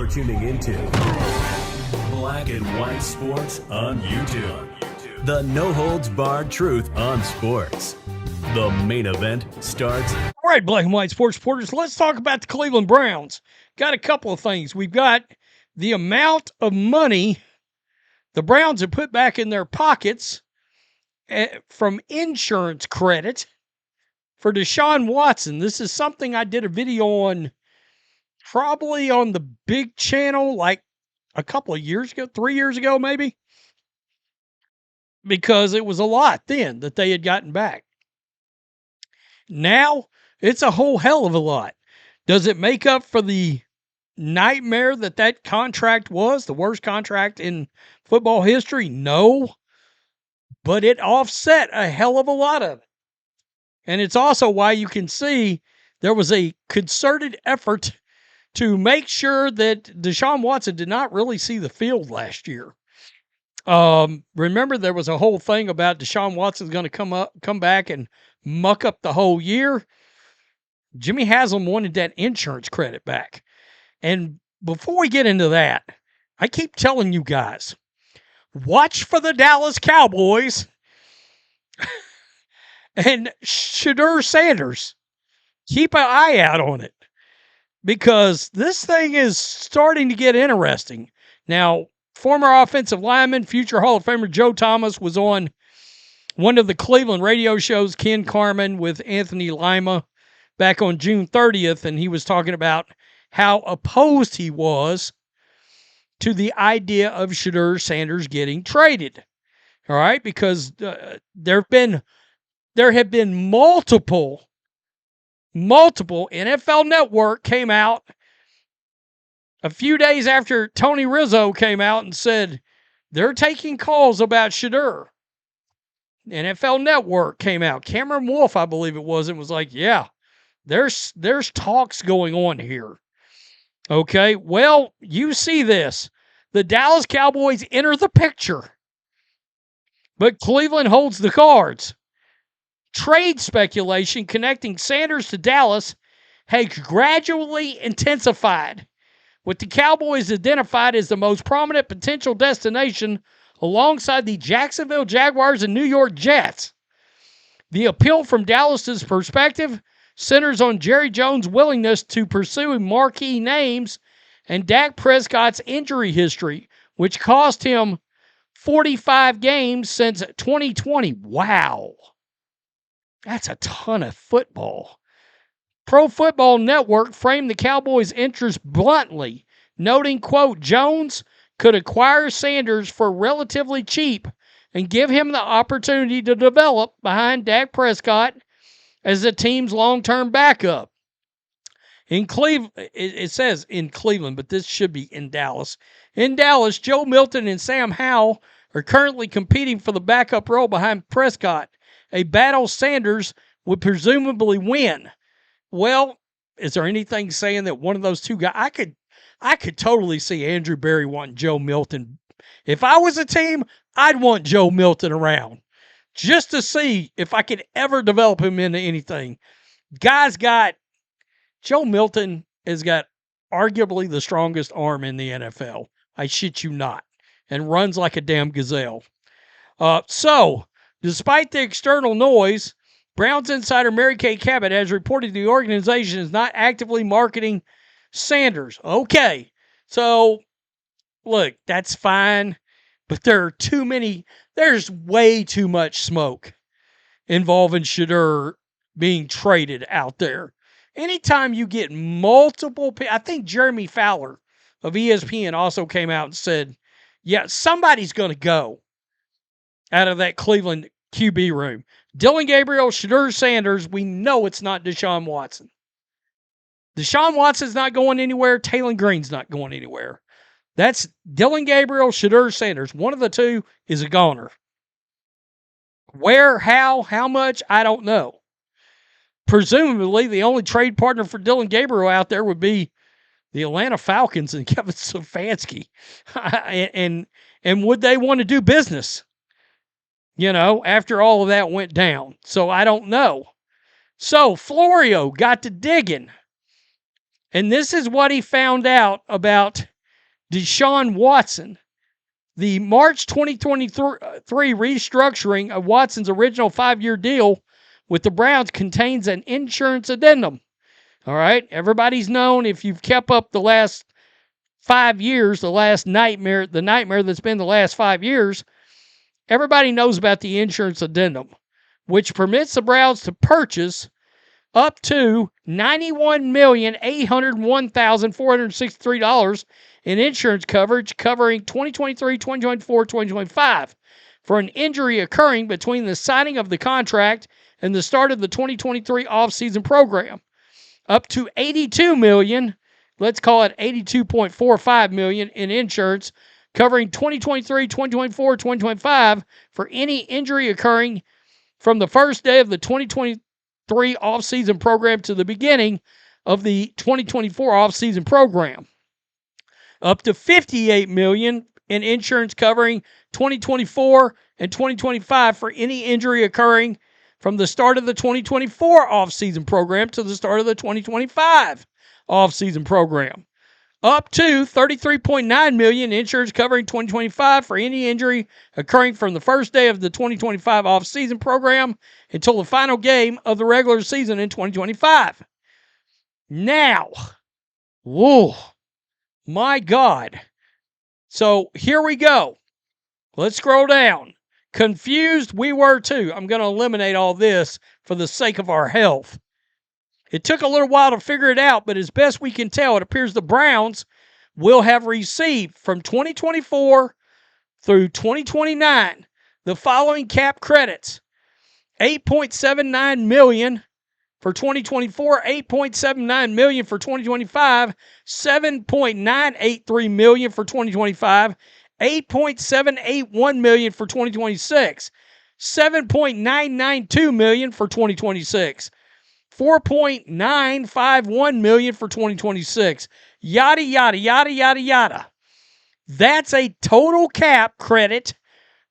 You're tuning into Black and White Sports on YouTube. The no-holds-barred truth on sports. The main event starts. All right, Black and White Sports supporters, let's talk about the Cleveland Browns. Got a couple of things. We've got the amount of money the Browns have put back in their pockets from insurance credit for Deshaun Watson. This is something I did a video on probably on the big channel like a couple of years ago, 3 years ago maybe, because it was a lot then that they had gotten back. Now, it's a whole hell of a lot. Does it make up for the nightmare that contract was, the worst contract in football history? No. But it offset a hell of a lot of it. And it's also why you can see there was a concerted effort to make sure that Deshaun Watson did not really see the field last year. Remember, there was a whole thing about Deshaun Watson's going to come back and muck up the whole year. Jimmy Haslam wanted that insurance credit back. And before we get into that, I keep telling you guys, watch for the Dallas Cowboys and Shedeur Sanders. Keep an eye out on it because this thing is starting to get interesting. Now, former offensive lineman, future Hall of Famer Joe Thomas was on one of the Cleveland radio shows, Ken Carman with Anthony Lima, back on June 30th, and he was talking about how opposed he was to the idea of Shedeur Sanders getting traded. All right, because there have been multiple NFL Network came out a few days after Tony Rizzo came out and said they're taking calls about Shedeur. NFL Network came out. Cameron Wolf, I believe it was, and was like, yeah, there's talks going on here. Okay, well, you see this. The Dallas Cowboys enter the picture, but Cleveland holds the cards. Trade speculation connecting Sanders to Dallas has gradually intensified, with the Cowboys identified as the most prominent potential destination alongside the Jacksonville Jaguars and New York Jets. The appeal from Dallas's perspective centers on Jerry Jones' willingness to pursue marquee names and Dak Prescott's injury history, which cost him 45 games since 2020. Wow. That's a ton of football. Pro Football Network framed the Cowboys' interest bluntly, noting, quote, Jones could acquire Sanders for relatively cheap and give him the opportunity to develop behind Dak Prescott as the team's long-term backup. In Cleveland, it says in Cleveland, but this should be in Dallas. In Dallas, Joe Milton and Sam Howell are currently competing for the backup role behind Prescott, a battle Sanders would presumably win. Well, is there anything saying that one of those two guys? I could totally see Andrew Berry wanting Joe Milton. If I was a team, I'd want Joe Milton around just to see if I could ever develop him into anything. Joe Milton has got arguably the strongest arm in the NFL. I shit you not. And runs like a damn gazelle. So, despite the external noise, Browns insider Mary Kay Cabot has reported the organization is not actively marketing Sanders. Okay, so look, that's fine, but there's way too much smoke involving Shedeur being traded out there. Anytime you get multiple, I think Jeremy Fowler of ESPN also came out and said, yeah, somebody's going to go out of that Cleveland QB room. Dillon Gabriel, Shedeur Sanders, we know it's not Deshaun Watson. Deshaun Watson's not going anywhere. Taylor Green's not going anywhere. That's Dillon Gabriel, Shedeur Sanders. One of the two is a goner. Where, how much, I don't know. Presumably, the only trade partner for Dillon Gabriel out there would be the Atlanta Falcons and Kevin Stefanski. and would they want to do business, after all of that went down? So I don't know. So Florio got to digging. And this is what he found out about Deshaun Watson. The March 2023 restructuring of Watson's original 5-year deal with the Browns contains an insurance addendum. All right, everybody's known, if you've kept up the last 5 years, the nightmare that's been the last 5 years, everybody knows about the insurance addendum, which permits the Browns to purchase up to $91,801,463 in insurance coverage covering 2023, 2024, 2025 for an injury occurring between the signing of the contract and the start of the 2023 offseason program. Up to $82 million, let's call it $82.45 million in insurance covering 2023, 2024, 2025 for any injury occurring from the first day of the 2023 offseason program to the beginning of the 2024 offseason program. Up to $58 million in insurance covering 2024 and 2025 for any injury occurring from the start of the 2024 offseason program to the start of the 2025 offseason program. Up to $33.9 million insurance covering 2025 for any injury occurring from the first day of the 2025 offseason program until the final game of the regular season in 2025. Now, whoa, my God. So here we go. Let's scroll down. Confused we were too. I'm going to eliminate all this for the sake of our health. It took a little while to figure it out, but as best we can tell, it appears the Browns will have received from 2024 through 2029 the following cap credits: $8.79 million for 2024, $8.79 million for 2025, $7.983 million for 2025, $8.781 million for 2026, $7.992 million for 2026, $4.951 million for 2026, yada, yada, yada, yada, yada. That's a total cap credit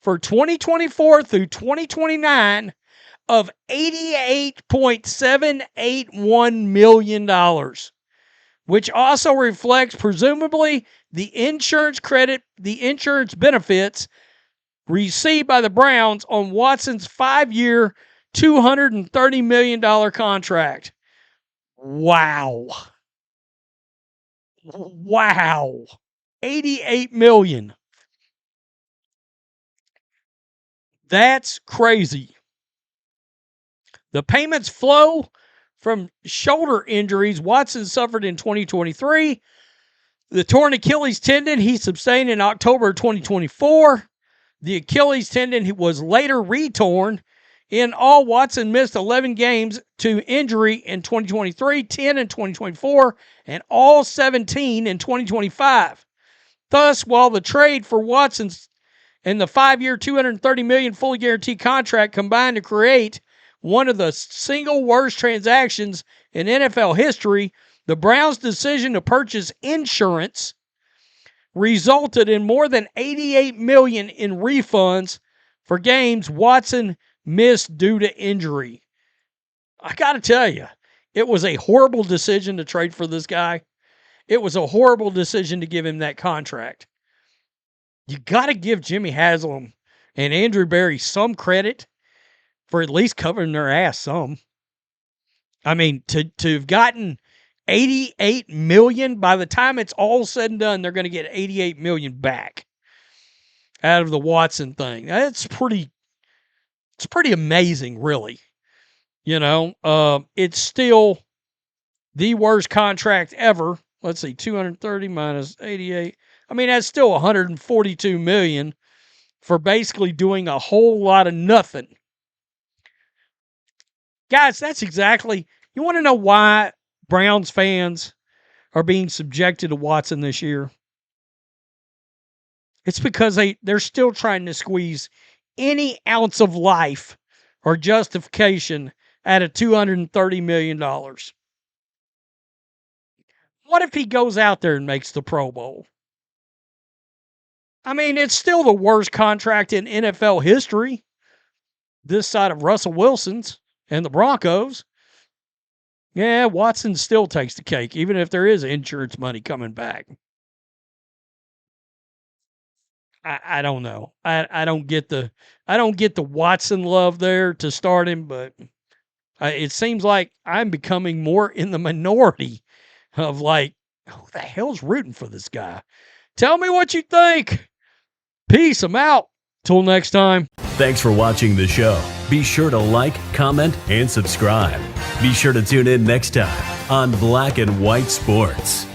for 2024 through 2029 of $88.781 million, which also reflects presumably the insurance benefits received by the Browns on Watson's 5-year, $230 million contract. Wow. Wow. $88 million. That's crazy. The payments flow from shoulder injuries Watson suffered in 2023. The torn Achilles tendon he sustained in October 2024. The Achilles tendon was later re-torn. In all, Watson missed 11 games to injury in 2023, 10 in 2024, and all 17 in 2025. Thus, while the trade for Watson's and the 5-year, $230 million fully guaranteed contract combined to create one of the single worst transactions in NFL history, the Browns' decision to purchase insurance resulted in more than $88 million in refunds for games Watson missed due to injury. I got to tell you, it was a horrible decision to trade for this guy. It was a horrible decision to give him that contract. You got to give Jimmy Haslam and Andrew Berry some credit for at least covering their ass some. I mean, to have gotten $88 million, by the time it's all said and done, they're going to get $88 million back out of the Watson thing. It's pretty amazing, really. You know, it's still the worst contract ever. Let's see, 230 minus 88. I mean, that's still $142 million for basically doing a whole lot of nothing. Guys, that's exactly, you want to know why Browns fans are being subjected to Watson this year? It's because they're still trying to squeeze any ounce of life or justification out of $230 million. What if he goes out there and makes the Pro Bowl? I mean, it's still the worst contract in NFL history, this side of Russell Wilson's and the Broncos. Yeah, Watson still takes the cake, even if there is insurance money coming back. I don't know. I don't get the Watson love there to start him, but it seems like I'm becoming more in the minority of like, who the hell's rooting for this guy? Tell me what you think. Peace. I'm out. Till next time. Thanks for watching the show. Be sure to like, comment, and subscribe. Be sure to tune in next time on Black and White Sports.